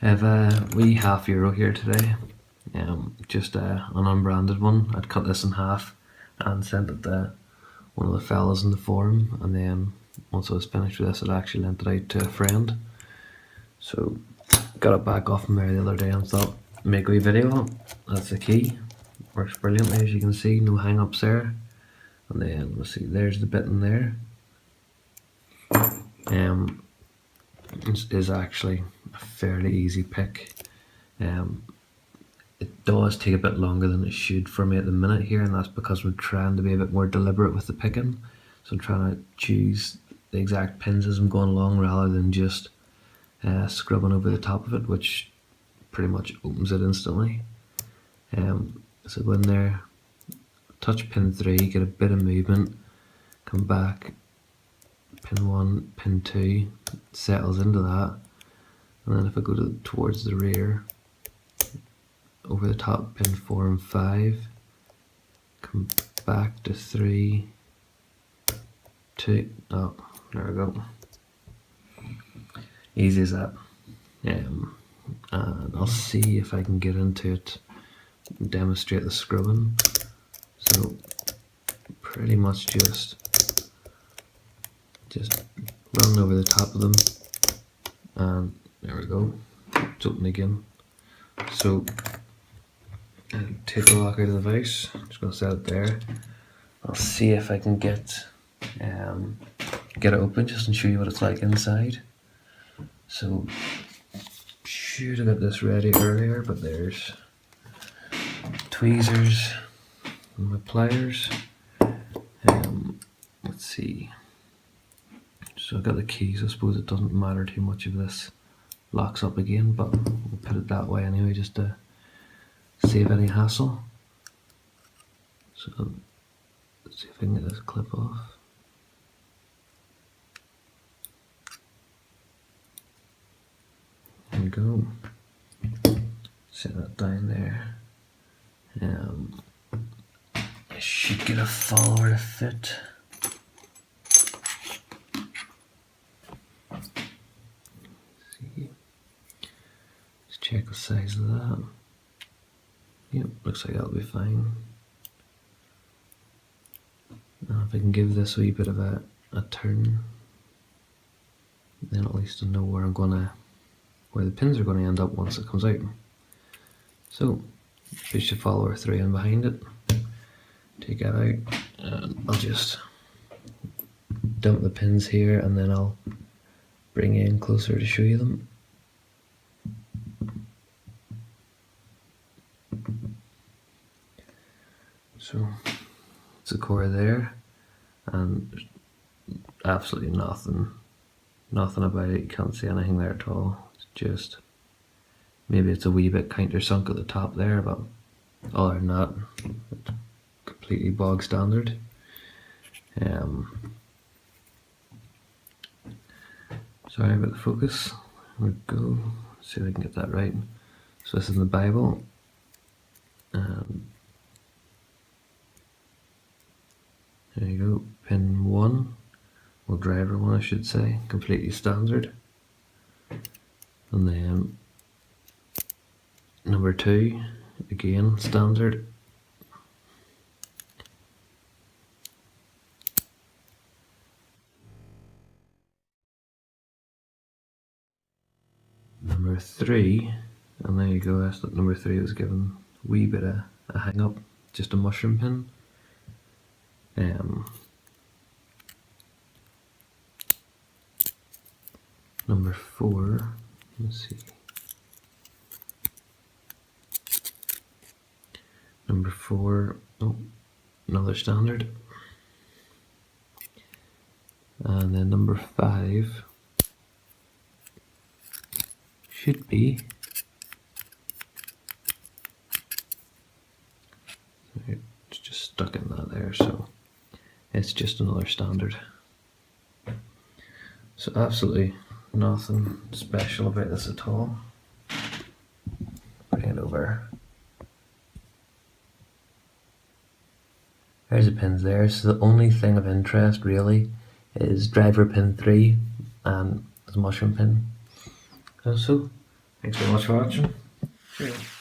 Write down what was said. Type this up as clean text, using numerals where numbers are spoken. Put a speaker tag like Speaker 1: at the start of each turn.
Speaker 1: I have a wee €1/2 here today, just an unbranded one. I'd cut this in half and sent it to one of the fellas in the forum, and then once I was finished with this, I'd actually lent it out to a friend. So got it back off from there the other day and thought, make a wee video. That's the key. Works brilliantly, as you can see, no hang-ups there. And then let's see, there's the bit in there. This is actually a fairly easy pick. It does take a bit longer than it should for me at the minute here, and that's because we're trying to be a bit more deliberate with the picking. So I'm trying to choose the exact pins as I'm going along rather than just scrubbing over the top of it, which pretty much opens it instantly. So go in there, touch pin 3, get a bit of movement, come back, pin 1, pin 2, settles into that, and then if I go towards the rear, over the top, pin 4 and 5, come back to 3, 2, oh, there we go. Easy as that. And I'll see if I can get into it and demonstrate the scrubbing. So pretty much just run over the top of them, and there we go, it's open again. So I'll take the lock out of the vise, I'm just going to set it there. I'll see if I can get it open just and show you what it's like inside. So should have got this ready earlier, but there's tweezers and my pliers. Let's see. So I've got the keys. I suppose it doesn't matter too much if this locks up again, but we'll put it that way anyway just to save any hassle. So let's see if I can get this clip off. There we go. Set that down there. I should get a follower to fit. Check the size of that. Yep, looks like that'll be fine. Now if I can give this a wee bit of a turn, then at least I know where where the pins are gonna end up once it comes out. So push the follower 3 in behind it, take that out, and I'll just dump the pins here, and then I'll bring you in closer to show you them. So it's the core there, and there's absolutely nothing about it. You can't see anything there at all. It's just, maybe it's a wee bit countersunk at the top there, but other than that, it's completely bog standard. Sorry about the focus. There we go. Let's see if I can get that right. So this is the Bible. There you go, pin 1, or driver 1 I should say, completely standard. And then number 2, again standard. Number 3, and there you go, that's what number 3 was given a wee bit of a hang up, just a mushroom pin. Number 4, let's see. Number 4, oh, another standard. And then number 5 should be, it's just stuck in that there, so it's just another standard. So absolutely nothing special about this at all. Bring it over. There's the pins there. So the only thing of interest really is driver pin 3 and the mushroom pin. So Thanks very much for watching.
Speaker 2: Cheers.